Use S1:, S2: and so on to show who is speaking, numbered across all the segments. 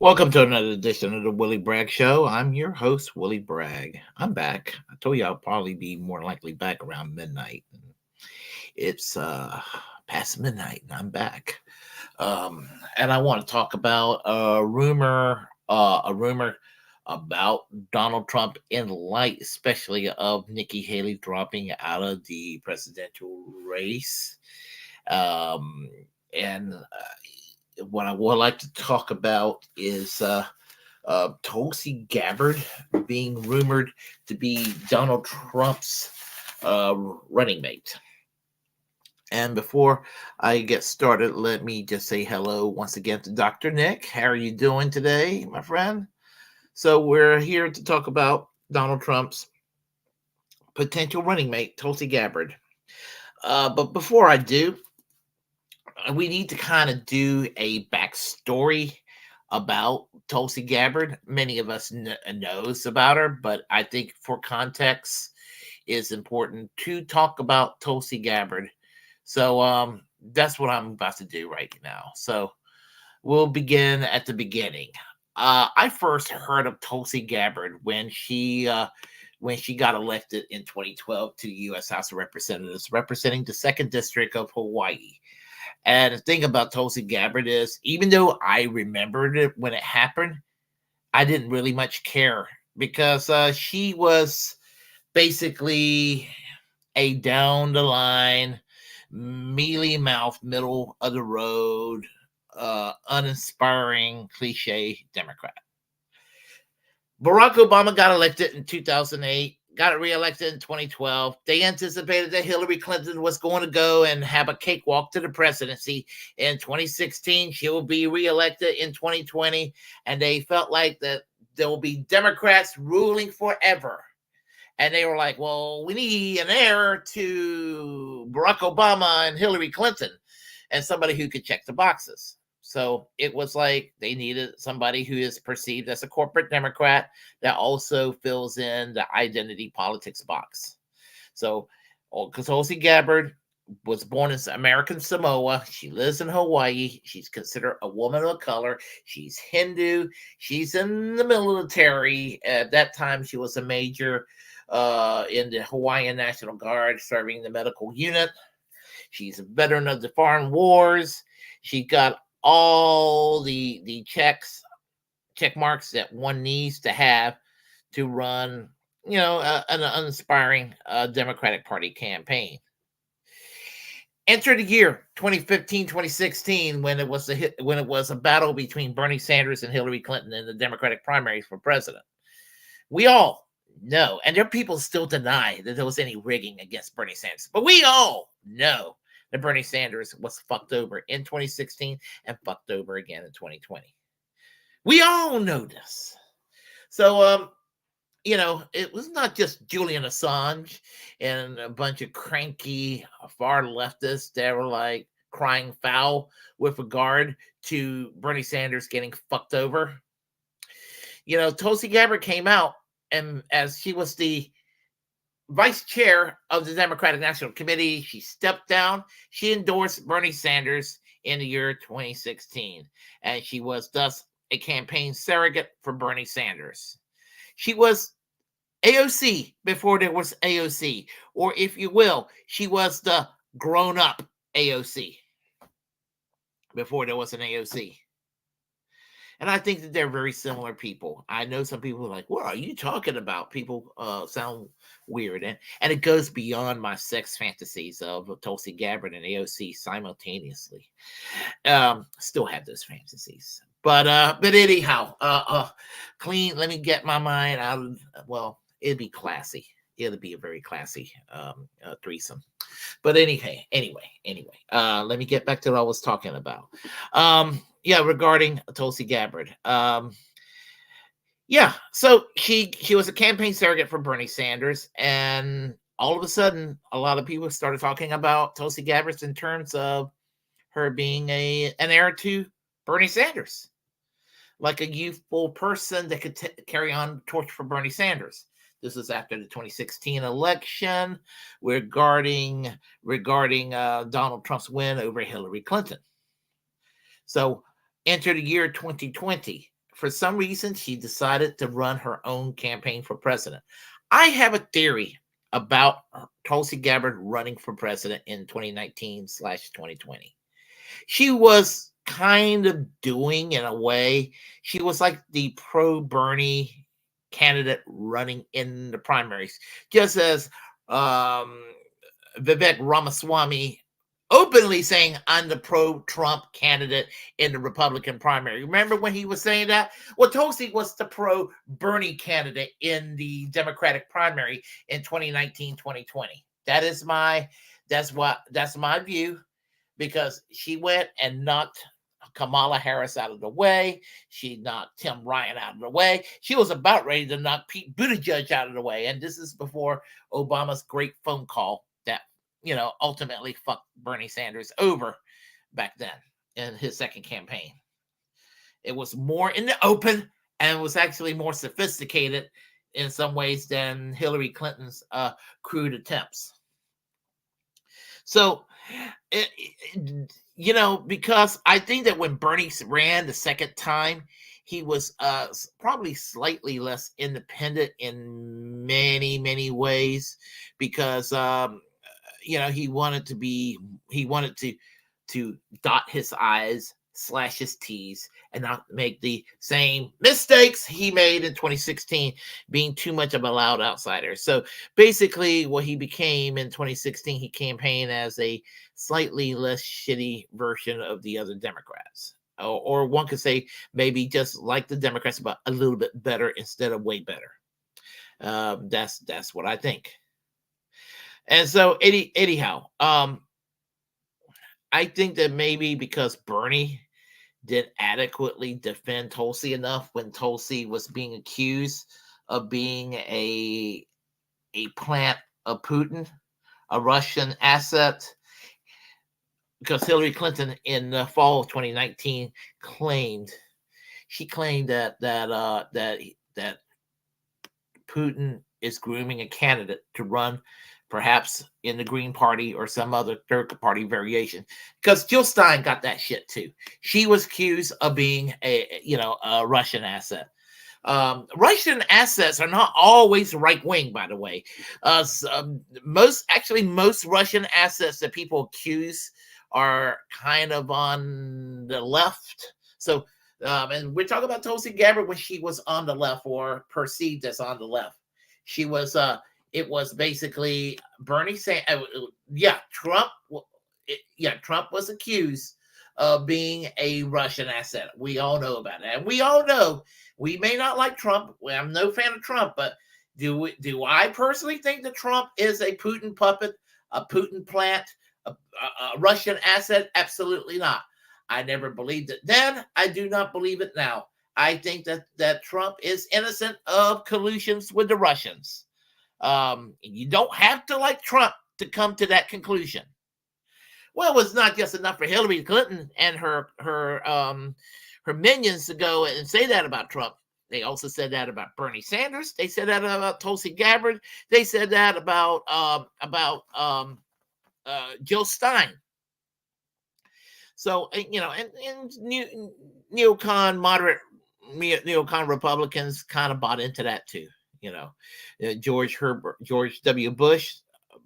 S1: Welcome to another edition of the Willie Bragg Show. I'm your host, Willie Bragg. I'm back. I told you I'll probably be more likely back around midnight. It's past midnight and I'm back. And I want to talk about a rumor about Donald Trump in light, especially of Nikki Haley dropping out of the presidential race. Um, and what I would like to talk about is Tulsi Gabbard being rumored to be Donald Trump's running mate. And before I get started, let me just say hello once again to Dr. Nick. How are you doing today, my friend? So we're here to talk about Donald Trump's potential running mate, Tulsi Gabbard. But before I do, we need to kind of do a backstory about Tulsi Gabbard. Many of us knows about her, but I think for context, is important to talk about Tulsi Gabbard. So that's what I'm about to do right now. So we'll begin at the beginning. I first heard of Tulsi Gabbard when she got elected in 2012 to the U.S. House of Representatives, representing the second district of Hawaii. And the thing about Tulsi Gabbard is, even though I remembered it when it happened, I didn't really much care because she was basically a down the line, mealy mouth, middle of the road, uninspiring, cliche Democrat. Barack Obama got elected in 2008, got reelected in 2012. They anticipated that Hillary Clinton was going to go and have a cakewalk to the presidency in 2016. She will be reelected in 2020, and they felt like that there will be Democrats ruling forever. And they were like, well, we need an heir to Barack Obama and Hillary Clinton and somebody who could check the boxes. So it was like they needed somebody who is perceived as a corporate Democrat that also fills in the identity politics box. So Tulsi Gabbard was born in American Samoa. She lives in Hawaii. She's considered a woman of color. She's Hindu. She's in the military. At that time, she was a major in the Hawaiian National Guard, serving the medical unit. She's a veteran of the foreign wars. She got all the check marks that one needs to have to run, an uninspiring Democratic Party campaign. Enter the year 2015, 2016, when it was a battle between Bernie Sanders and Hillary Clinton in the Democratic primaries for president. We all know, and there are people still deny that there was any rigging against Bernie Sanders, but we all know that Bernie Sanders was fucked over in 2016 and fucked over again in 2020. We all know this. So, it was not just Julian Assange and a bunch of cranky far leftists that were like crying foul with regard to Bernie Sanders getting fucked over. Tulsi Gabbard came out, and as she was the vice chair of the Democratic National Committee, she stepped down. She endorsed Bernie Sanders in the year 2016, and she was thus a campaign surrogate for Bernie Sanders. She was AOC before there was AOC, or if you will, she was the grown-up AOC before there was an AOC. And I think that they're very similar people. I know some people are like, what are you talking about? People sound weird. And it goes beyond my sex fantasies of Tulsi Gabbard and AOC simultaneously. Still have those fantasies. But anyhow, clean, let me get my mind out of, well, it'd be classy. It'll be a very classy threesome. But anyway, let me get back to what I was talking about. Regarding Tulsi Gabbard. So she was a campaign surrogate for Bernie Sanders, and all of a sudden, a lot of people started talking about Tulsi Gabbard in terms of her being an heir to Bernie Sanders, like a youthful person that could carry on the torch for Bernie Sanders. This is after the 2016 election regarding Donald Trump's win over Hillary Clinton. So enter the year 2020 for some reason, she decided to run her own campaign for president. I have a theory about Tulsi Gabbard running for president in 2019/2020. She was kind of doing, in a way, she was like the pro-Bernie candidate running in the primaries, just as um, Vivek Ramaswamy openly saying I'm the pro-Trump candidate in the Republican primary. Remember when he was saying that? Well, Tulsi was the pro-Bernie candidate in the Democratic primary in 2019/2020. That's my view, because she went and knocked Kamala Harris out of the way. She knocked Tim Ryan out of the way. She was about ready to knock Pete Buttigieg out of the way. And this is before Obama's great phone call that, ultimately fucked Bernie Sanders over back then in his second campaign. It was more in the open and was actually more sophisticated in some ways than Hillary Clinton's crude attempts. So, because I think that when Bernie ran the second time, he was probably slightly less independent in many, many ways, because he wanted to dot his I's, slash his T's, and not make the same mistakes he made in 2016, being too much of a loud outsider. So basically what he became in 2016, he campaigned as a slightly less shitty version of the other Democrats. Or one could say maybe just like the Democrats, but a little bit better instead of way better. That's what I think. And so anyhow, I think that maybe because Bernie didn't adequately defend Tulsi enough when Tulsi was being accused of being a plant of Putin, a Russian asset, because Hillary Clinton in the fall of 2019 claimed that Putin is grooming a candidate to run perhaps in the Green Party or some other third party variation, because Jill Stein got that shit too. She was accused of being a Russian asset. Russian assets are not always right wing, by the way. Most Russian assets that people accuse are kind of on the left. So, and we're talking about Tulsi Gabbard when she was on the left, or perceived as on the left. She was it was basically Bernie saying, Trump was accused of being a Russian asset. We all know about that. And we all know, we may not like Trump. I'm no fan of Trump, but do I personally think that Trump is a Putin puppet, a Putin plant, a Russian asset? Absolutely not. I never believed it then. I do not believe it now. I think that Trump is innocent of collusions with the Russians. You don't have to like Trump to come to that conclusion. Well, it was not just enough for Hillary Clinton and her minions to go and say that about Trump. They also said that about Bernie Sanders. They said that about Tulsi Gabbard. They said that about Jill Stein. So, and moderate neocon Republicans kind of bought into that too. George W. Bush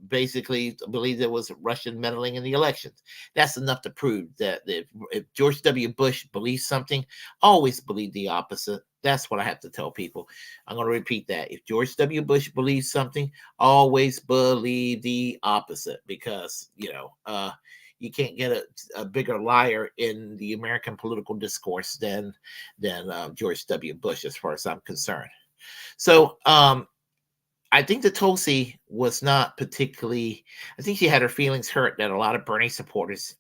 S1: basically believed there was Russian meddling in the elections. That's enough to prove that if George W. Bush believes something, always believe the opposite. That's what I have to tell people. I'm going to repeat that. If George W. Bush believes something, always believe the opposite, because, you can't get a bigger liar in the American political discourse than George W. Bush, as far as I'm concerned. So I think that Tulsi was not particularly, I think she had her feelings hurt that a lot of Bernie supporters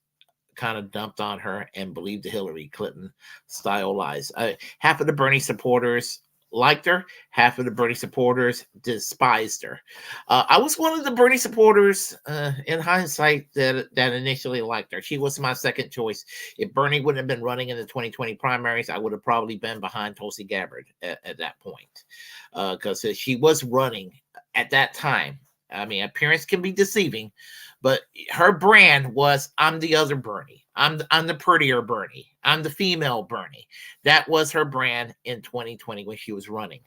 S1: kind of dumped on her and believed the Hillary Clinton style lies. Half of the Bernie supporters liked her, half of the Bernie supporters despised her. I was one of the Bernie supporters in hindsight that initially liked her. She was my second choice. If Bernie wouldn't have been running in the 2020 primaries, I would have probably been behind Tulsi Gabbard at that point, because she was running at that time. I mean, appearance can be deceiving, But her brand was, I'm the other Bernie. I'm the prettier Bernie. I'm the female Bernie. That was her brand in 2020 when she was running.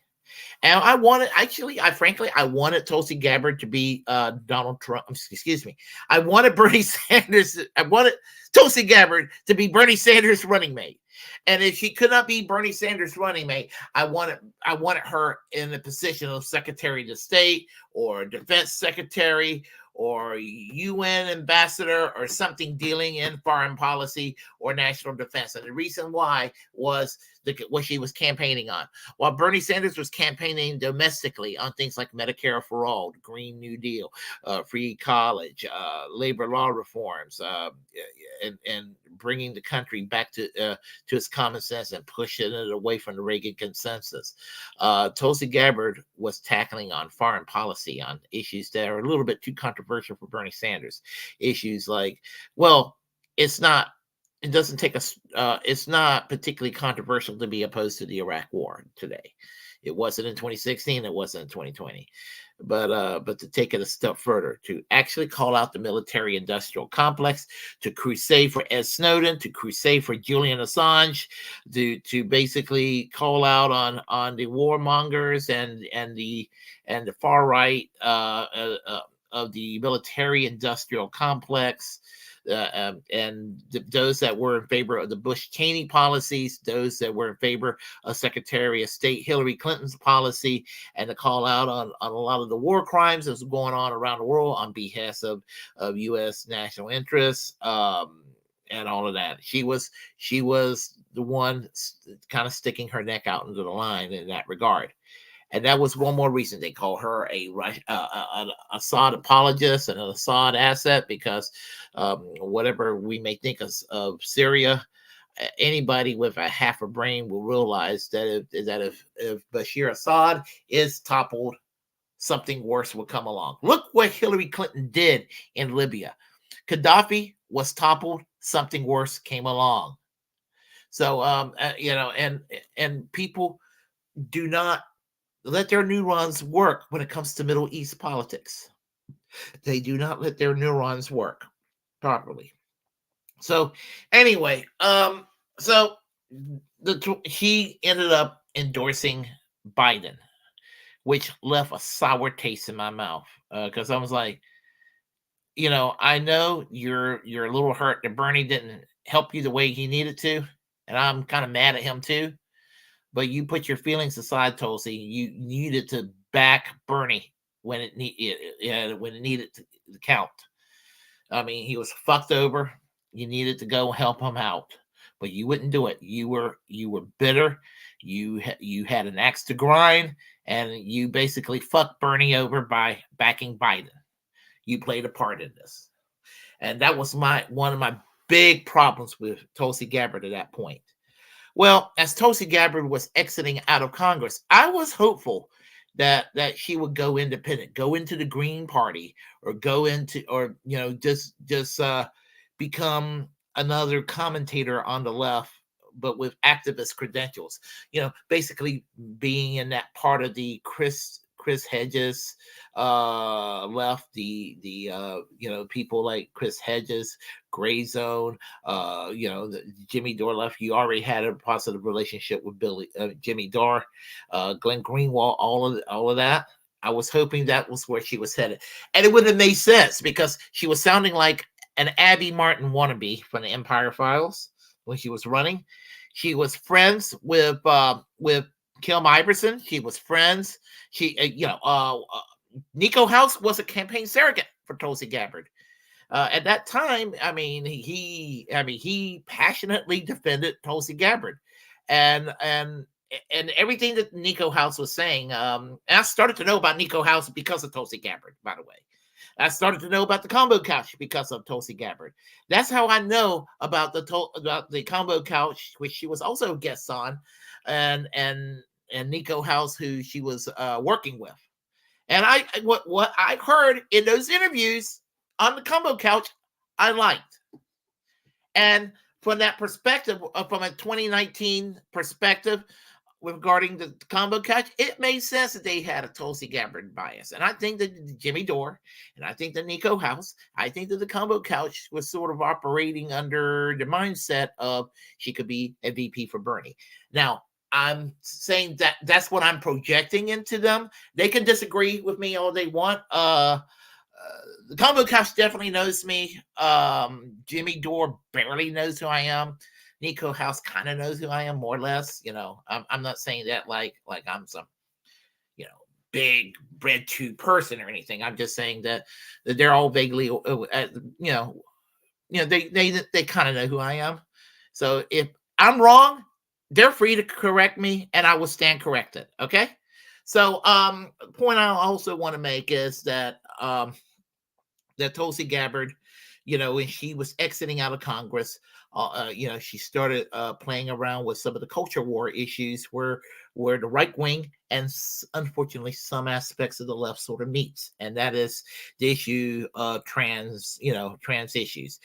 S1: And I wanted, actually, I wanted Tulsi Gabbard to be Donald Trump. Excuse me. I wanted Bernie Sanders. I wanted Tulsi Gabbard to be Bernie Sanders' running mate. And if she could not be Bernie Sanders' running mate, I wanted her in the position of Secretary of State or Defense Secretary or UN ambassador or something dealing in foreign policy or national defense. And the reason why was what she was campaigning on. While Bernie Sanders was campaigning domestically on things like Medicare for All, the Green New Deal, free college, labor law reforms, and bringing the country back to its common sense and pushing it away from the Reagan consensus. Tulsi Gabbard was tackling on foreign policy on issues that are a little bit too controversial for Bernie Sanders. Issues like, well, it's not particularly controversial to be opposed to the Iraq War today. It wasn't in 2016. It wasn't in 2020. But to take it a step further, to actually call out the military-industrial complex, to crusade for Ed Snowden, to crusade for Julian Assange, to basically call out on the warmongers and the far right of the military-industrial complex. And those that were in favor of the Bush-Cheney policies, those that were in favor of Secretary of State Hillary Clinton's policy, and to call out on a lot of the war crimes that was going on around the world on behalf of U.S. national interests, and all of that. She was the one kind of sticking her neck out into the line in that regard. And that was one more reason they call her an Assad apologist and an Assad asset, because whatever we may think of Syria, anybody with a half a brain will realize that if Bashir Assad is toppled, something worse will come along. Look what Hillary Clinton did in Libya. Gaddafi was toppled, something worse came along. So, and people do not let their neurons work when it comes to Middle East politics. They do not let their neurons work properly. So anyway, he ended up endorsing Biden, which left a sour taste in my mouth, because I was like, I know you're a little hurt that Bernie didn't help you the way he needed to, and I'm kind of mad at him too. But you put your feelings aside, Tulsi. You needed to back Bernie when it needed to count. I mean, he was fucked over. You needed to go help him out, but you wouldn't do it. You were bitter. You had an axe to grind, and you basically fucked Bernie over by backing Biden. You played a part in this, and that was one of my big problems with Tulsi Gabbard at that point. Well, as Tulsi Gabbard was exiting out of Congress, I was hopeful that she would go independent, go into the Green Party, or go into, or just become another commentator on the left, but with activist credentials. Basically being in that part of the Chris Hedges left, the people like Chris Hedges, Gray Zone, Jimmy Dore left. You already had a positive relationship with Jimmy Dore, Glenn Greenwald, all of that. I was hoping that was where she was headed, and it would have made sense because she was sounding like an Abby Martin wannabe from the Empire Files when she was running. She was friends with Kim Iverson. She was friends. Nico House was a campaign surrogate for Tulsi Gabbard. At that time, he passionately defended Tulsi Gabbard, and everything that Nico House was saying. And I started to know about Nico House because of Tulsi Gabbard, by the way. I started to know about the Combo Couch because of Tulsi Gabbard. That's how I know about the Combo Couch, which she was also a guest on, and Nico House, who she was working with. And what I heard in those interviews on the Combo Couch, I liked. And from that perspective, from a 2019 perspective, regarding the combo couch, it made sense that they had a Tulsi Gabbard bias. And I think that Jimmy Dore and I think that Nico House, I think that the combo couch was sort of operating under the mindset of she could be a VP for Bernie. Now, I'm saying that that's what I'm projecting into them. They can disagree with me all they want. The combo couch definitely knows me. Jimmy Dore barely knows who I am. Nico House kind of knows who I am, more or less. I'm not saying that like I'm some, big bread tube person or anything. I'm just saying that they're all vaguely, they kind of know who I am. So if I'm wrong, they're free to correct me, and I will stand corrected. Okay. So, point I also want to make is that that Tulsi Gabbard, when she was exiting out of Congress, she started playing around with some of the culture war issues where the right wing and unfortunately some aspects of the left sort of meets, and that is the issue of trans issues.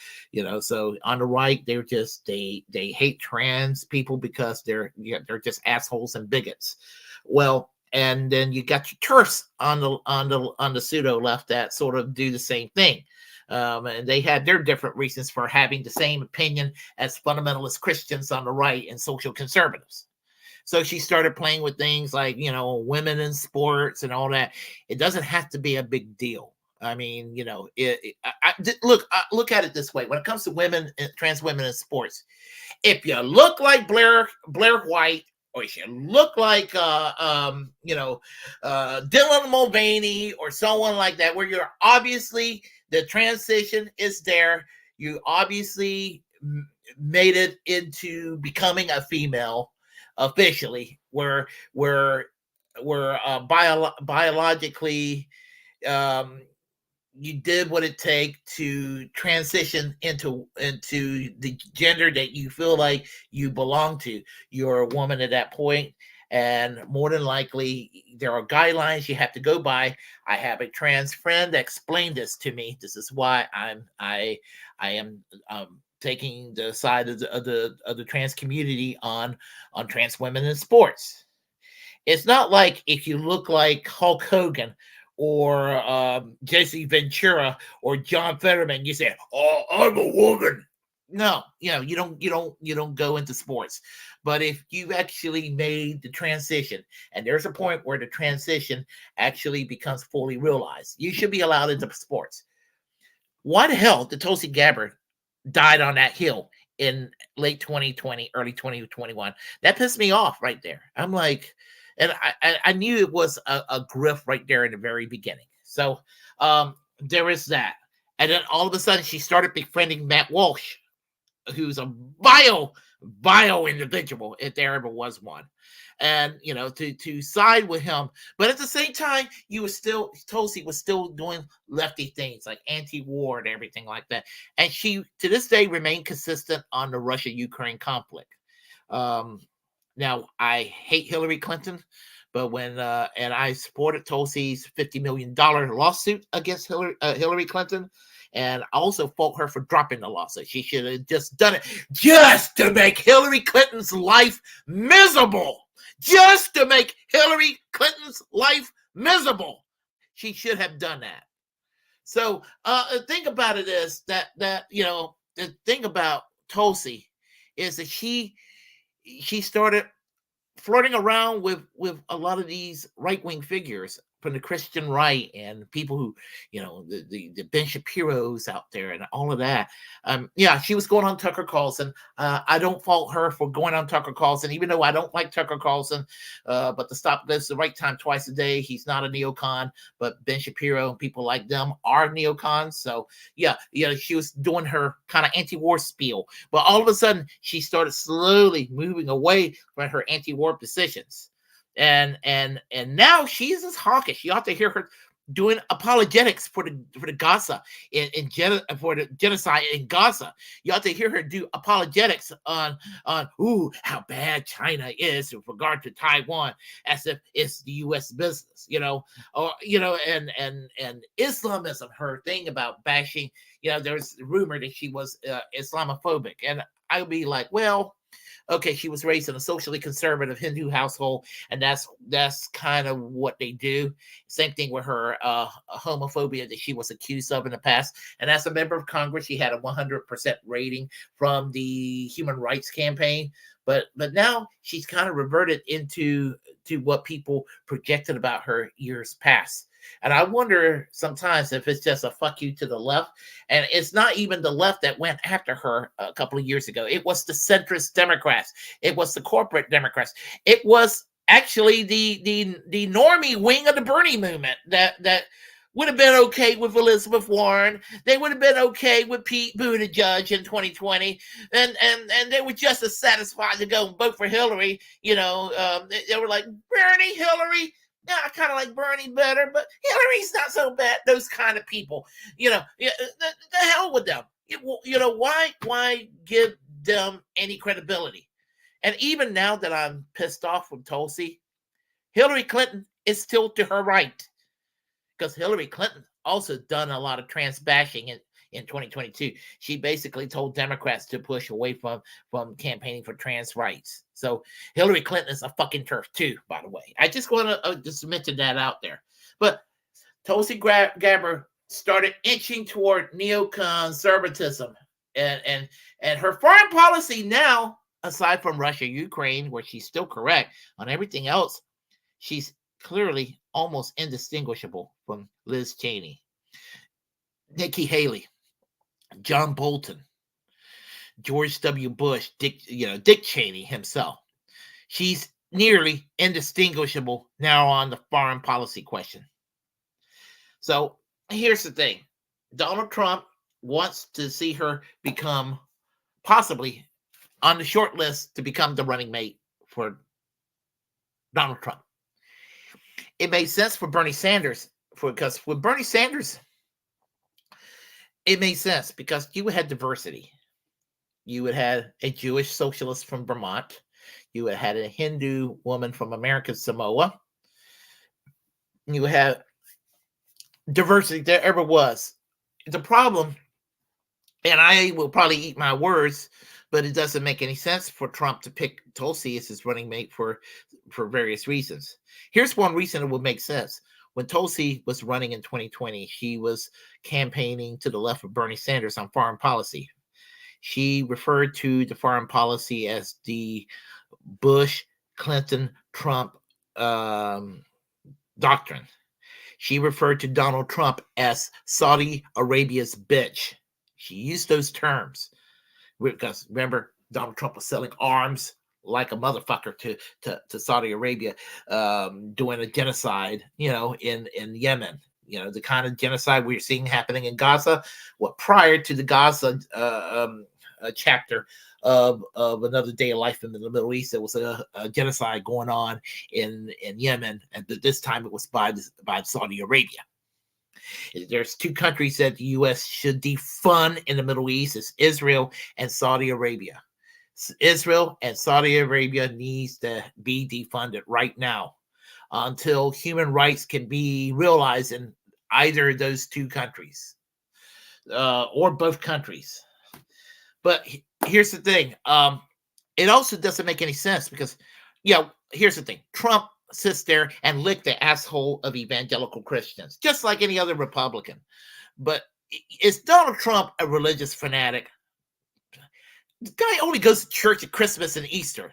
S1: So on the right, they hate trans people because they're just assholes and bigots. Well, and then you got your turfs on the pseudo left that sort of do the same thing. And they had their different reasons for having the same opinion as fundamentalist Christians on the right and social conservatives. So she started playing with things like, women in sports and all that. It doesn't have to be a big deal. I mean, look at it this way. When it comes to women, trans women in sports, if you look like Blair White, or if you look like, Dylan Mulvaney or someone like that, where you're obviously the transition is there, you obviously made it into becoming a female officially, where biologically you did what it takes to transition into the gender that you feel like you belong to. You're a woman at that point, and more than likely there are guidelines you have to go by. I have a trans friend that explained this to me. This is why I am taking the side of the trans community on trans women in sports. It's not like if you look like Hulk Hogan or Jesse Ventura or John Fetterman, you say, "Oh, I'm a woman." No, you don't go into sports. But if you actually made the transition, and there's a point where the transition actually becomes fully realized, you should be allowed into sports. Why the hell did Tulsi Gabbard died on that hill in late 2020, early 2021? That pissed me off right there. I'm like, and I knew it was a grift right there in the very beginning. So there is that. And then all of a sudden she started befriending Matt Walsh, who's a vile individual, if there ever was one. And to side with him, but at the same time, Tulsi was still doing lefty things like anti-war and everything like that. And she to this day remained consistent on the Russia-Ukraine conflict. Now I hate Hillary Clinton, but when and I supported Tulsi's $50 million lawsuit against Hillary Clinton. And I also fault her for dropping the lawsuit. She should have just done it just to make Hillary Clinton's life miserable. Just to make Hillary Clinton's life miserable. She should have done that. So the thing about it is that the thing about Tulsi is that she started flirting around with a lot of these right-wing figures from the Christian right and people who, the Ben Shapiro's out there and all of that. She was going on Tucker Carlson. I don't fault her for going on Tucker Carlson, even though I don't like Tucker Carlson. But to stop this the right time twice a day, he's not a neocon, but Ben Shapiro and people like them are neocons. So she was doing her kind of anti-war spiel, but all of a sudden she started slowly moving away from her anti-war positions. And now she's as hawkish. You ought to hear her doing apologetics for the Gaza for the genocide in Gaza. You ought to hear her do apologetics on how bad China is with regard to Taiwan, as if it's the U.S. business, and Islamism, her thing about bashing. There's rumor that she was Islamophobic, and I would be like, well, Okay, she was raised in a socially conservative Hindu household, and that's kind of what they do. Same thing with her homophobia that she was accused of in the past. And as a member of Congress, she had a 100% rating from the Human Rights Campaign. But now she's kind of reverted into what people projected about her years past. And I wonder sometimes if it's just a fuck you to the left. And it's not even the left that went after her a couple of years ago. It was the centrist Democrats. It was the corporate Democrats. It was actually the normie wing of the Bernie movement that would have been okay with Elizabeth Warren. They would have been okay with Pete Buttigieg in 2020, and they were just as satisfied to go and vote for Hillary. They were like, Bernie, Hillary. Yeah, I kind of like Bernie better, but Hillary's not so bad. Those kind of people, the hell with them. Why give them any credibility? And even now that I'm pissed off with Tulsi, Hillary Clinton is still to her right, because Hillary Clinton also done a lot of trans bashing in 2022. She basically told Democrats to push away from campaigning for trans rights. So Hillary Clinton is a fucking turf too, by the way. I just want to just mention that out there. But Tulsi Gabbard started inching toward neoconservatism, and her foreign policy now, aside from Russia, Ukraine, where she's still correct on everything else, she's clearly almost indistinguishable from Liz Cheney, Nikki Haley, John Bolton, George W. Bush, Dick Cheney himself. She's nearly indistinguishable now on the foreign policy question. So here's the thing. Donald Trump wants to see her become possibly on the short list to become the running mate for Donald Trump. It made sense for Bernie Sanders, because with Bernie Sanders, it made sense because you would have diversity. You would have a Jewish socialist from Vermont. You would have a Hindu woman from American Samoa. You would have diversity there ever was. The problem, and I will probably eat my words, but it doesn't make any sense for Trump to pick Tulsi as his running mate for various reasons. Here's one reason it would make sense. When Tulsi was running in 2020, she was campaigning to the left of Bernie Sanders on foreign policy. She referred to the foreign policy as the Bush, Clinton, Trump doctrine. She referred to Donald Trump as Saudi Arabia's bitch. She used those terms because, remember, Donald Trump was selling arms like a motherfucker to Saudi Arabia, doing a genocide, in Yemen. The kind of genocide we're seeing happening in Gaza. Prior to the Gaza chapter of Another Day of Life in the Middle East, there was a genocide going on in Yemen, and this time it was by Saudi Arabia. There's two countries that the U.S. should defund in the Middle East: it's Israel and Saudi Arabia. Israel and Saudi Arabia needs to be defunded right now until human rights can be realized in either of those two countries, or both countries. But here's the thing. It also doesn't make any sense because, here's the thing. Trump sits there and lick the asshole of evangelical Christians, just like any other Republican. But is Donald Trump a religious fanatic? The guy only goes to church at Christmas and Easter.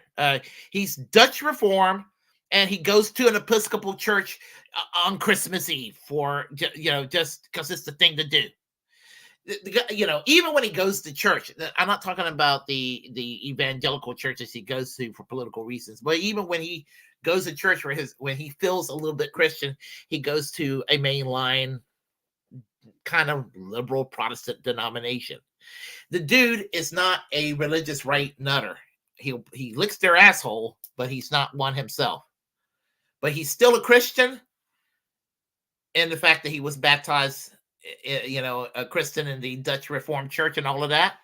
S1: He's Dutch Reform, and he goes to an Episcopal church on Christmas Eve for, just because it's the thing to do. Even when he goes to church, I'm not talking about the evangelical churches he goes to for political reasons, but even when he goes to church when he feels a little bit Christian, he goes to a mainline kind of liberal Protestant denomination. The dude is not a religious right nutter. He licks their asshole, but he's not one himself. But he's still a Christian in the fact that he was baptized, a Christian in the Dutch Reformed Church and all of that.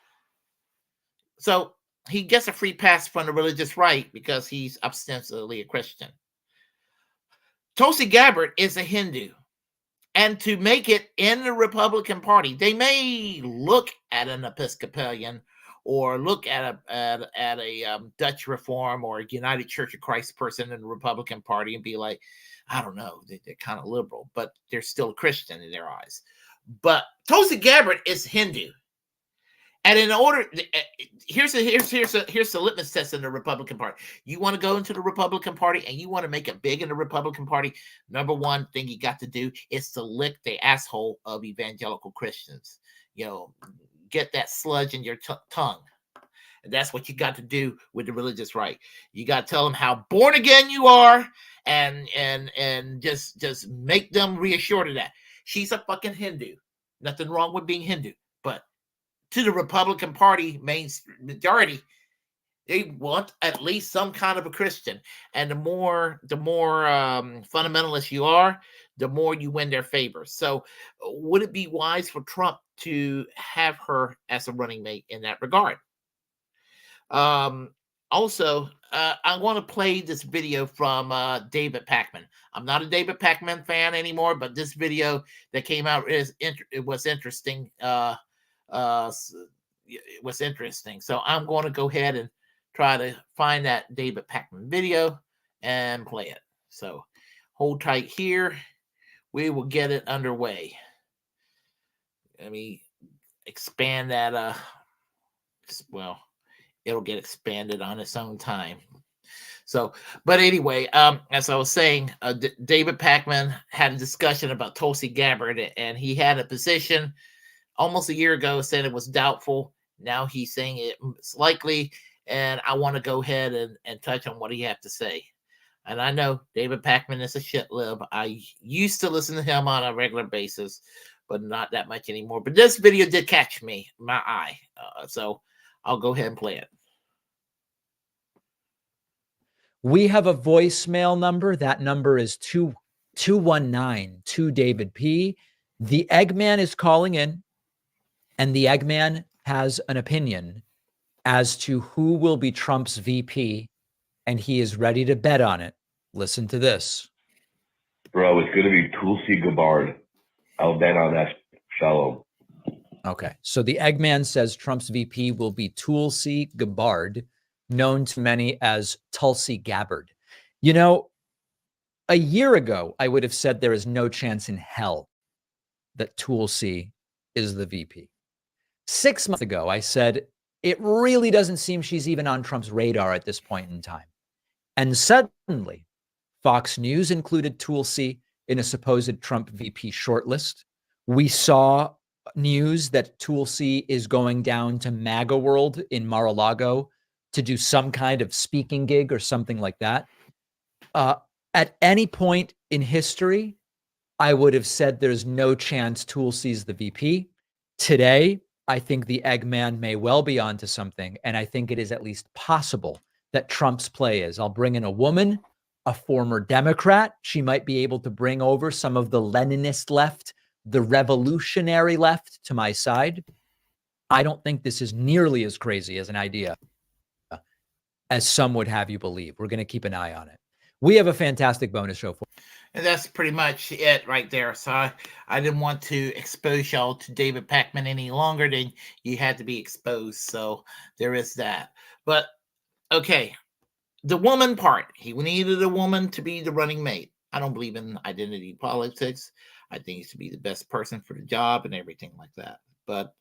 S1: So he gets a free pass from the religious right because he's ostensibly a Christian. Tulsi Gabbard is a Hindu. And to make it in the Republican Party, they may look at an Episcopalian or look at a Dutch Reform or a United Church of Christ person in the Republican Party and be like, I don't know, they're kind of liberal, but they're still a Christian in their eyes. But Tulsi Gabbard is Hindu. And in order, here's the litmus test in the Republican Party. You want to go into the Republican Party and you want to make it big in the Republican Party. Number one thing you got to do is to lick the asshole of evangelical Christians. Get that sludge in your tongue. And that's what you got to do with the religious right. You got to tell them how born again you are, and just make them reassured of that. She's a fucking Hindu. Nothing wrong with being Hindu, but to the Republican Party main majority, they want at least some kind of a Christian. And the more fundamentalist you are, the more you win their favor. So would it be wise for Trump to have her as a running mate in that regard? Also, I want to play this video from David Pacman. I'm not a David Pacman fan anymore, but this video that came out it was interesting. It was interesting. So I'm going to go ahead and try to find that David Pacman video and play it. So hold tight here. We will get it underway. Let me expand that. Well, it'll get expanded on its own time. So, but anyway, as I was saying, David Pacman had a discussion about Tulsi Gabbard, and he had a position almost a year ago saying it was doubtful. Now he's saying it's likely, and I want to go ahead and touch on what he had to say. And I know David Pacman is a shit lib. I used to listen to him on a regular basis, but not that much anymore. But this video did catch my eye. So I'll go ahead and play it.
S2: We have a voicemail number. That number is 219 to David P. The Eggman is calling in, and the Eggman has an opinion as to who will be Trump's VP, and he is ready to bet on it. Listen to this.
S3: Bro, it's going to be Tulsi Gabbard. I'll bet on that fellow.
S2: Okay, so the Eggman says Trump's VP will be Tulsi Gabbard, known to many as Tulsi Gabbard. A year ago, I would have said there is no chance in hell that Tulsi is the VP. 6 months ago, I said it really doesn't seem she's even on Trump's radar at this point in time. And suddenly, Fox News included Tulsi in a supposed Trump VP shortlist. We saw news that Tulsi is going down to MAGA World in Mar-a-Lago to do some kind of speaking gig or something like that. At any point in history, I would have said there's no chance Tulsi's the VP. Today, I think the Eggman may well be onto something, and I think it is at least possible that Trump's play is, I'll bring in a woman, a former Democrat. She might be able to bring over some of the Leninist left, the revolutionary left to my side. I don't think this is nearly as crazy as an idea as some would have you believe. We're going to keep an eye on it. We have a fantastic bonus show for you.
S1: And that's pretty much it right there. So I didn't want to expose y'all to David Pacman any longer than you had to be exposed. So there is that. But, okay, the woman part. He needed a woman to be the running mate. I don't believe in identity politics. I think he's to be the best person for the job and everything like that. But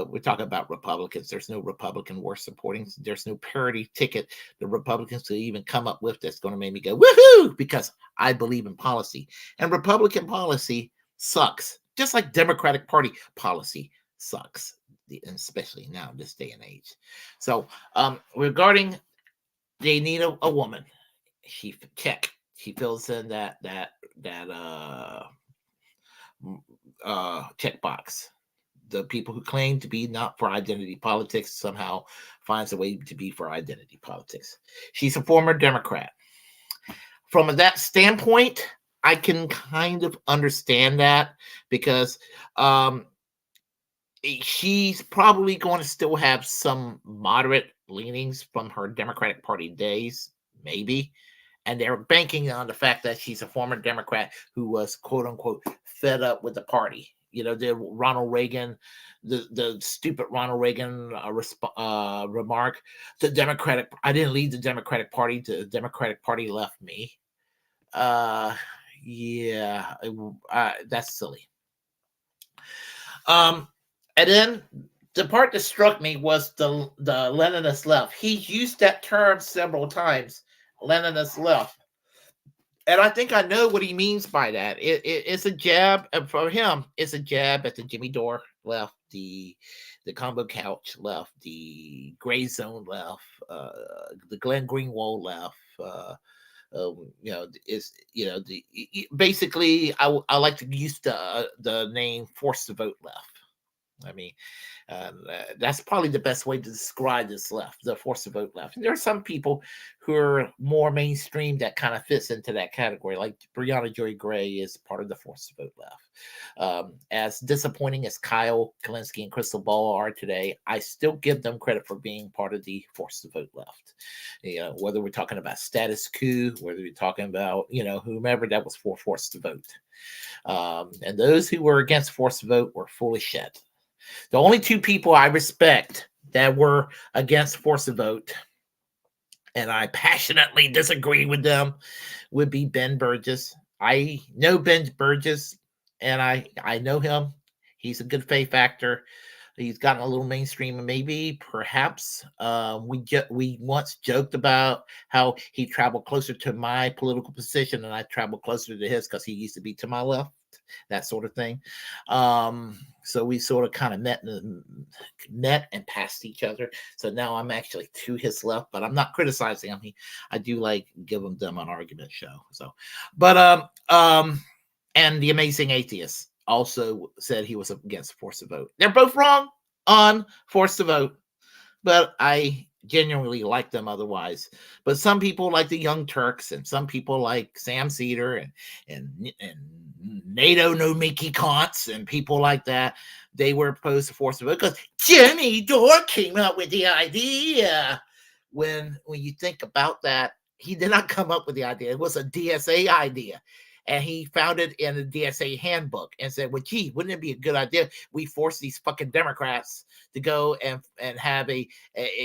S1: we're talking about Republicans. There's no Republican worth supporting. There's no parity ticket the Republicans could even come up with that's going to make me go, woohoo, because I believe in policy. And Republican policy sucks, just like Democratic Party policy sucks, especially now, this day and age. So regarding they need a woman, she fills in that checkbox. The people who claim to be not for identity politics somehow finds a way to be for identity politics. She's a former Democrat. From that standpoint, I can kind of understand that because she's probably going to still have some moderate leanings from her Democratic Party days, maybe. And they're banking on the fact that she's a former Democrat who was, quote unquote, fed up with the party. the Ronald Reagan, the stupid Ronald Reagan remark. I didn't leave the Democratic Party. The Democratic Party left me. Yeah, that's silly. And then the part that struck me was the Leninist left. He used that term several times, Leninist left. And I think I know what he means by that. It's a jab for him. It's a jab at the Jimmy Dore left, the combo couch left, the gray zone left, the Glenn Greenwald left. Basically, I like to use the name force the vote left. I mean, that's probably the best way to describe this left, the force the vote left. And there are some people who are more mainstream that kind of fits into that category, like Brianna Joy Gray is part of the force the vote left. As disappointing as Kyle Kalinske and Crystal Ball are today, I still give them credit for being part of the force the vote left. Whether we're talking about status quo, whether we're talking about whomever that was for force to vote, and those who were against force to vote were full of shit. The only two people I respect that were against force to vote, and I passionately disagree with them, would be Ben Burgess. I know Ben Burgess, and I know him. He's a good faith actor. He's gotten a little mainstream, and maybe, perhaps, we once joked about how he traveled closer to my political position, and I traveled closer to his because he used to be to my left, that sort of thing. So we sort of kind of met and passed each other. So now I'm actually to his left, but I'm not criticizing him. I do like giving them an argument show. So, but and the Amazing Atheist also said he was against force to vote. They're both wrong on force to vote, but I genuinely like them otherwise. But some people like the Young Turks, and some people like Sam Cedar and NATO no Mickey Kantz and people like that. They were opposed to force to vote because Jimmy Dore came up with the idea. When you think about that, he did not come up with the idea. It was a DSA idea. And he found it in the DSA handbook and said, well, gee, wouldn't it be a good idea? We force these fucking Democrats to go and have a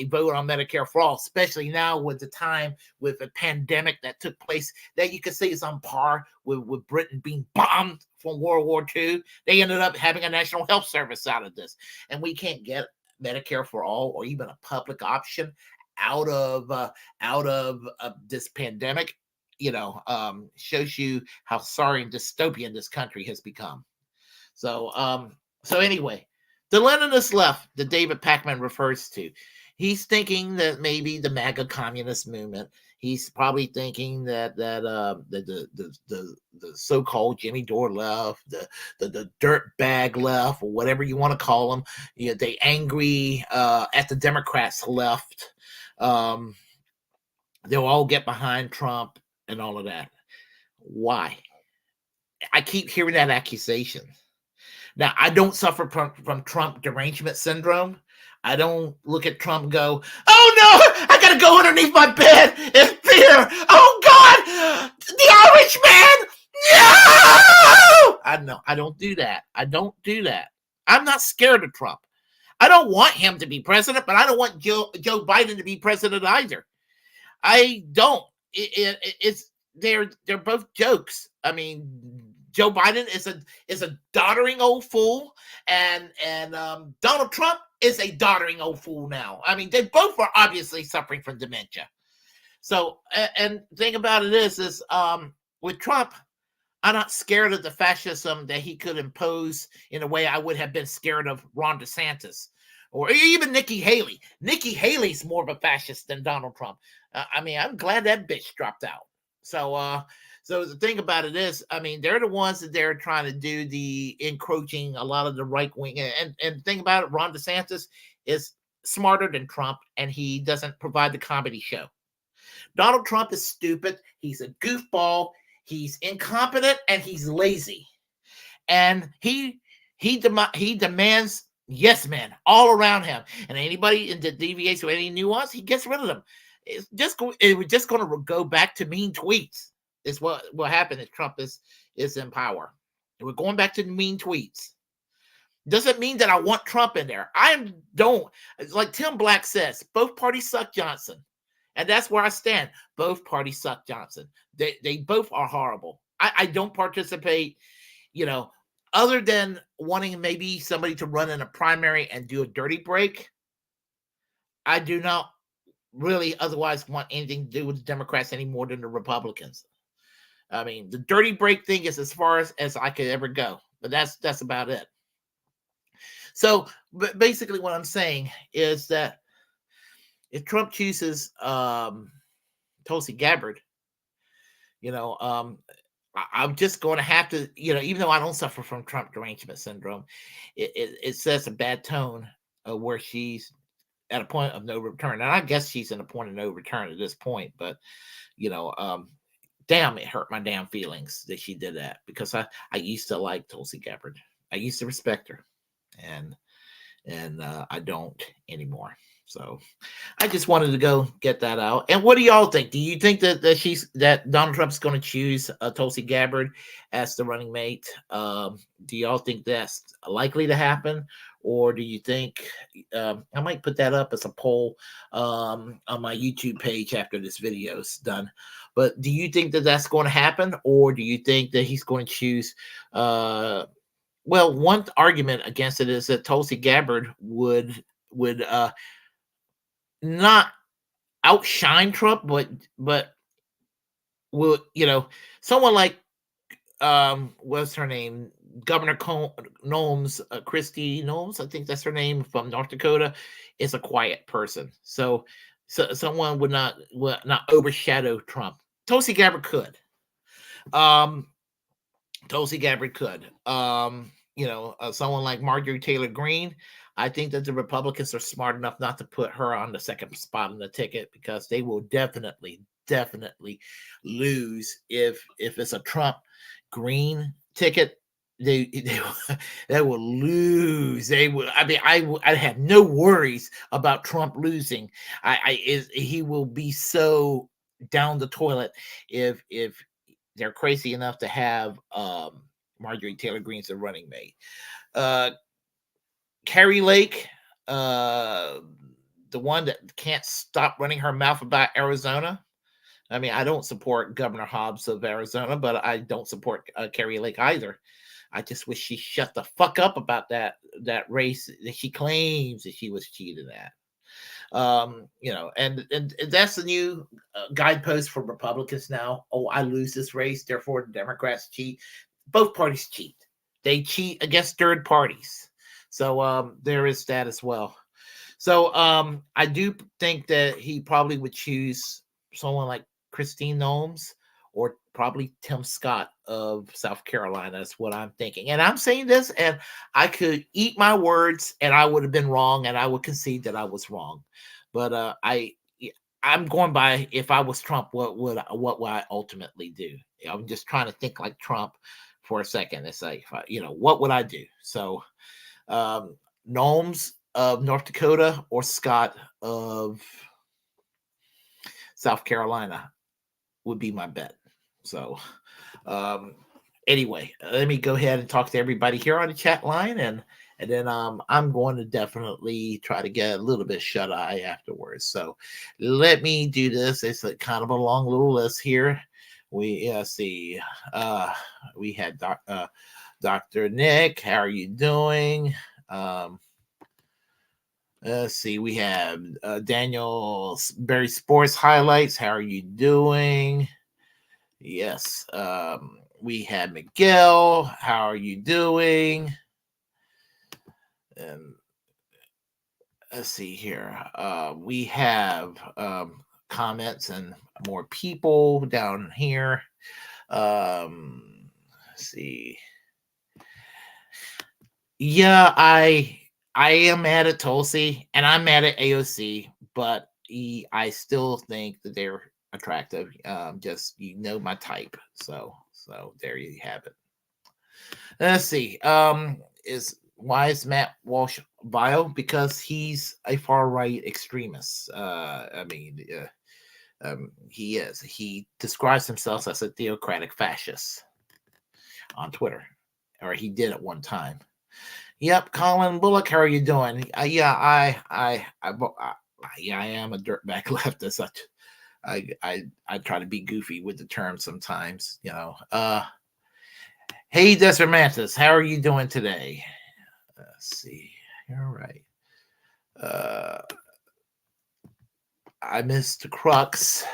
S1: vote on Medicare for all, especially now with the time with a pandemic that took place that you could say is on par with Britain being bombed from World War II. They ended up having a national health service out of this. And we can't get Medicare for all or even a public option out of this pandemic. Shows you how sorry and dystopian this country has become. So anyway, the Leninist left that David Pacman refers to, he's thinking that maybe the MAGA communist movement. He's probably thinking that the so-called Jimmy Dore left, the dirt bag left, or whatever you want to call them. The angry at the Democrats left. They'll all get behind Trump and all of that. Why? I keep hearing that accusation. Now, I don't suffer from Trump derangement syndrome. I don't look at Trump and go, oh no, I gotta go underneath my bed in fear. Oh God, the Irish man, no! I don't do that. I'm not scared of Trump. I don't want him to be president, but I don't want Joe Biden to be president either. I don't. They're both jokes. I mean, Joe Biden is a doddering old fool, and Donald Trump is a doddering old fool now. I mean, they both are obviously suffering from dementia. So, and the thing about it is with Trump, I'm not scared of the fascism that he could impose in a way I would have been scared of Ron DeSantis or even Nikki Haley. Nikki Haley's more of a fascist than Donald Trump. I mean, I'm glad that bitch dropped out. So the thing about it is, I mean, they're the ones that they're trying to do the encroaching a lot of the right wing. And the thing about it, Ron DeSantis is smarter than Trump, and he doesn't provide the comedy show. Donald Trump is stupid. He's a goofball. He's incompetent, and he's lazy. And he demands yes men all around him. And anybody that deviates with any nuance, he gets rid of them. We're just going to go back to mean tweets. Is what happened if Trump is in power. And we're going back to mean tweets. Doesn't mean that I want Trump in there. I don't. Like Tim Black says, both parties suck Johnson. And that's where I stand. Both parties suck Johnson. They both are horrible. I don't participate, other than wanting maybe somebody to run in a primary and do a dirty break. I do not really otherwise want anything to do with the Democrats any more than the Republicans. I mean, the dirty break thing is as far as I could ever go, but that's about it. So, but basically what I'm saying is that if Trump chooses Tulsi Gabbard, I'm just going to have to, even though I don't suffer from Trump derangement syndrome, it sets a bad tone where she's at a point of no return. And I guess she's in a point of no return at this point, but, damn, it hurt my damn feelings that she did that, because I used to like Tulsi Gabbard. I used to respect her, and I don't anymore. So I just wanted to go get that out. And what do y'all think? Do you think that Donald Trump's going to choose Tulsi Gabbard as the running mate? Do y'all think that's likely to happen? Or do you think I might put that up as a poll on my YouTube page after this video is done? But do you think that that's going to happen? Or do you think that he's going to choose well, one argument against it is that Tulsi Gabbard would not outshine Trump, but will, someone like what's her name, Governor Nomes, Christy Nomes, I think that's her name, from North Dakota, is a quiet person. So someone would not overshadow Trump. Tulsi Gabbard could. Tulsi Gabbard could. Someone like Marjorie Taylor Greene, I think that the Republicans are smart enough not to put her on the second spot on the ticket, because they will definitely lose if it's a Trump Green ticket. They will lose. They will. I mean, I have no worries about Trump losing. He will be so down the toilet if they're crazy enough to have Marjorie Taylor Greene as a running mate. Carrie Lake, the one that can't stop running her mouth about Arizona. I mean, I don't support Governor Hobbs of Arizona, but I don't support Carrie Lake either. I just wish she shut the fuck up about that race that she claims that she was cheated at. And that's the new guidepost for Republicans now. Oh, I lose this race, therefore the Democrats cheat. Both parties cheat. They cheat against third parties. So there is that as well. So I do think that he probably would choose someone like Christine Nomes or probably Tim Scott of South Carolina. That's what I'm thinking. And I'm saying this, and I could eat my words, and I would have been wrong, and I would concede that I was wrong. But I'm going by, if I was Trump, what would I ultimately do? I'm just trying to think like Trump for a second. It's like, what would I do? So Nomes of North Dakota or Scott of South Carolina would be my bet. So anyway, let me go ahead and talk to everybody here on the chat line, and then I'm going to definitely try to get a little bit shut eye afterwards. So let me do this. It's a kind of a long little list here. We see we had Dr. Nick. How are you doing? Let's see. We have Daniel Berry Sports Highlights. How are you doing? Yes. We had Miguel. How are you doing? And let's see here. We have comments and more people down here. Let's see. Yeah, I am mad at Tulsi, and I'm mad at AOC, but I still think that they're attractive. Just my type. So there you have it. Let's see. Why is Matt Walsh vile? Because he's a far right extremist. He is. He describes himself as a theocratic fascist on Twitter, or he did at one time. Yep, Colin Bullock, how are you doing? Yeah, I am a dirtbag leftist. I try to be goofy with the term sometimes, you know. Hey, Desert Mantis, how are you doing today? Let's see. All right. I missed the crux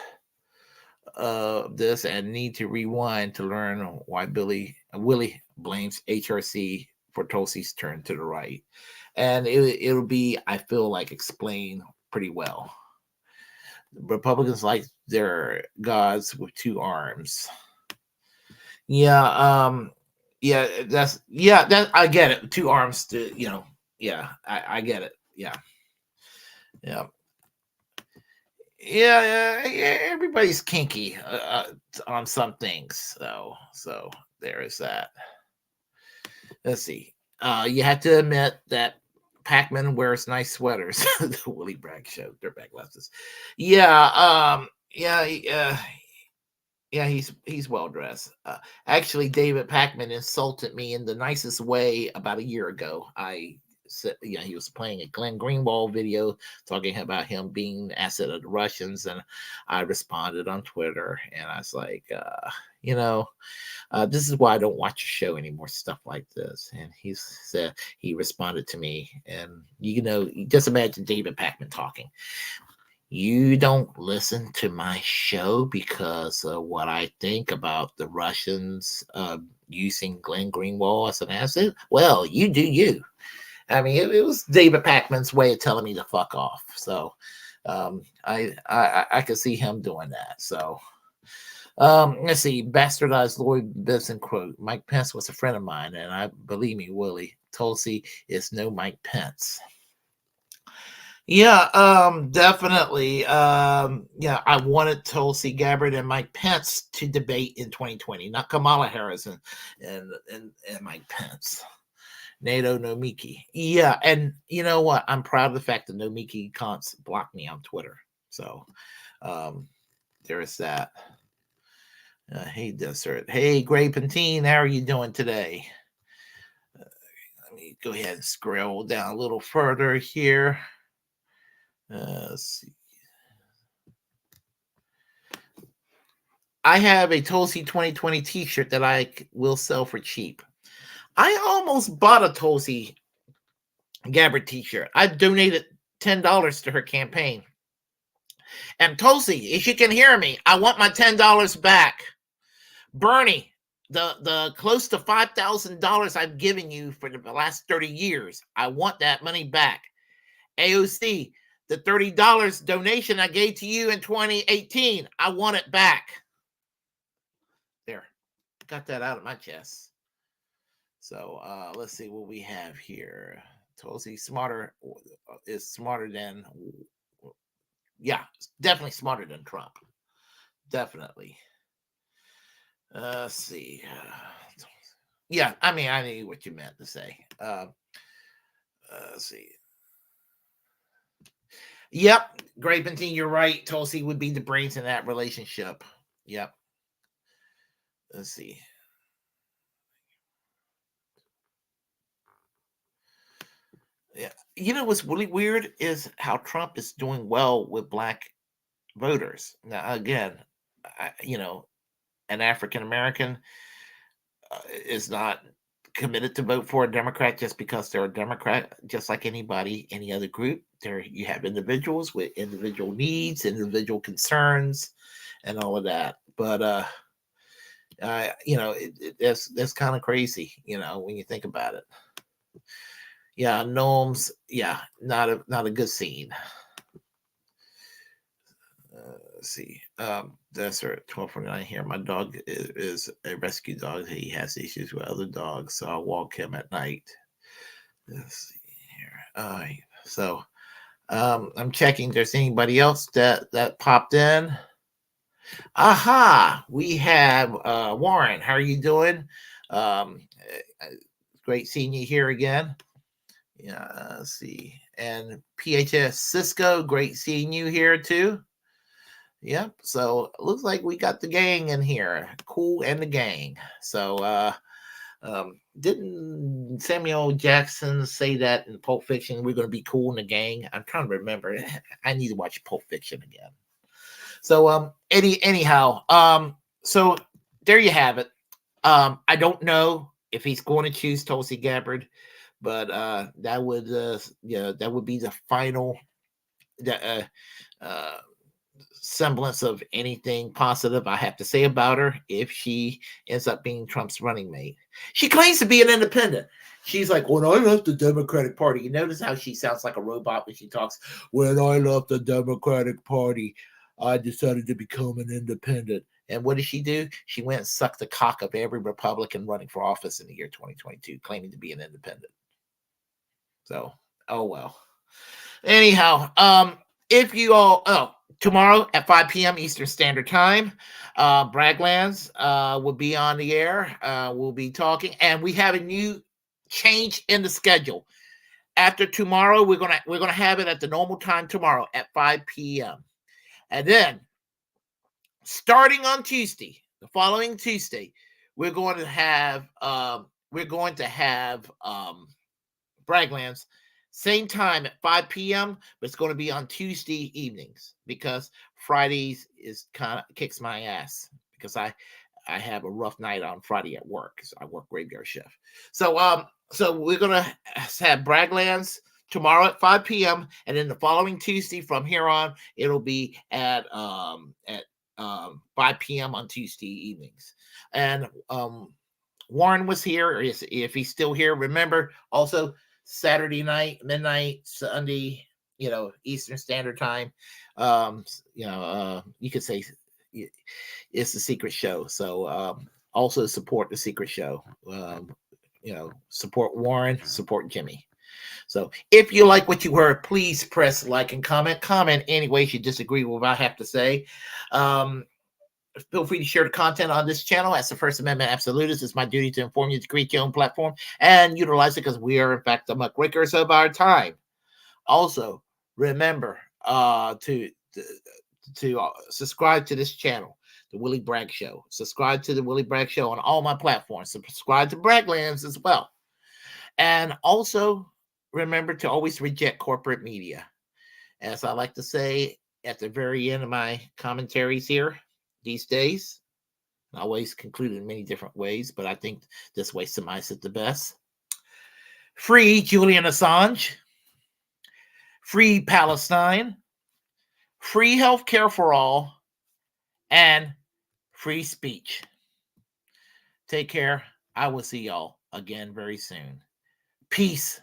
S1: of this and need to rewind to learn why Willie blames HRC for Tulsi's turn to the right. And it'll be, I feel like, explained pretty well. Republicans like their gods with two arms. Yeah, that I get it. Two arms to, you know, yeah, I get it. Yeah. Yeah. Yeah, everybody's kinky on some things, so there is that. Let's see. You have to admit that Pacman wears nice sweaters. The Willie Bragg show, dirtbag leftist. Yeah, he's well dressed. Actually, David Pacman insulted me in the nicest way about a year ago. I said, yeah, he was playing a Glenn Greenwald video talking about him being an asset of the Russians, and I responded on Twitter, and I was like, this is why I don't watch your show anymore, stuff like this. And he responded to me, and just imagine David Pacman talking. You don't listen to my show because of what I think about the Russians using Glenn Greenwald as an asset? Well, you do you. I mean, it was David Pacman's way of telling me to fuck off. So I could see him doing that. So let's see. Bastardized Lloyd Benson quote. Mike Pence was a friend of mine, and I believe me, Willie, Tulsi is no Mike Pence. Yeah, definitely. I wanted Tulsi Gabbard and Mike Pence to debate in 2020, not Kamala Harris and Mike Pence. NATO Nomiki. Yeah, and you know what? I'm proud of the fact that Nomiki can't block me on Twitter. So there is that. Hey, Desert. Hey, Gray Pantine, how are you doing today? Let me go ahead and scroll down a little further here. Let's see. I have a Tulsi 2020 t-shirt that I will sell for cheap. I almost bought a Tulsi Gabbard t-shirt. I donated $10 to her campaign. And Tulsi, if you can hear me, I want my $10 back. Bernie, the close to $5,000 I've given you for the last 30 years, I want that money back. AOC, the $30 donation I gave to you in 2018, I want it back. There, got that out of my chest. So let's see what we have here. Tulsi is smarter than, definitely smarter than Trump. Definitely. Let's see. Yeah, I mean, I knew what you meant to say. Let's see. Yep, Gray Pantine, you're right. Tulsi would be the brains in that relationship. Yep. Let's see. Yeah, you know what's really weird is how Trump is doing well with black voters. Now, again, an African American is not committed to vote for a Democrat just because they're a Democrat, just like any other group. There you have individuals with individual needs, individual concerns, and all of that. But that's kind of crazy, when you think about it. Yeah, gnomes. Yeah, not a good scene. Let's see. That's 1249 here. My dog is a rescue dog. He has issues with other dogs, so I'll walk him at night. Let's see here. All right. So I'm checking if there's anybody else that popped in. Aha! We have Warren. How are you doing? Great seeing you here again. Yeah, let's see. And PHS Cisco, great seeing you here too. Yep. So it looks like we got the gang in here. Cool and the gang. So Didn't Samuel Jackson say that in Pulp Fiction? We're going to be cool in the gang. I'm trying to remember. I need to watch Pulp Fiction again. So anyhow, so there you have it. I don't know if he's going to choose Tulsi Gabbard, but that would that would be the final semblance of anything positive I have to say about her if she ends up being Trump's running mate. She claims to be an independent. She's like, when I left the Democratic Party, you notice how she sounds like a robot when she talks. When I left the Democratic Party, I decided to become an independent. And what did she do? She went and sucked the cock of every Republican running for office in the year 2022, claiming to be an independent. So, oh well. Anyhow, if you all, tomorrow at 5 p.m. Eastern Standard Time, Braglands will be on the air. We'll be talking, and we have a new change in the schedule. After tomorrow, we're gonna have it at the normal time tomorrow at 5 p.m. And then, starting on Tuesday, the following Tuesday, we're going to have Braglands. Same time at 5 p.m., but it's going to be on Tuesday evenings because Fridays is kind of kicks my ass because I have a rough night on Friday at work because I work graveyard shift. So we're gonna have Braglands tomorrow at 5 p.m. and then the following Tuesday from here on it'll be at 5 p.m. on Tuesday evenings. And Warren was here, or if he's still here. Remember also. Saturday night, midnight, Sunday, Eastern Standard Time. You could say it's the secret show. So also support the secret show. Support Warren, support Jimmy. So if you like what you heard, please press like and comment. Comment any ways you disagree with what I have to say. Feel free to share the content on this channel. As the First Amendment absolutist, it's my duty to inform you to create your own platform and utilize it because we are, in fact, the muckrakers of our time. Also, remember to subscribe to this channel, The Willie Bragg Show. Subscribe to The Willie Bragg Show on all my platforms. Subscribe to Braglands as well. And also, remember to always reject corporate media. As I like to say at the very end of my commentaries here, these days, I always conclude in many different ways, but I think this way summarizes it the best. Free Julian Assange, free Palestine, free healthcare for all, and free speech. Take care. I will see y'all again very soon. Peace.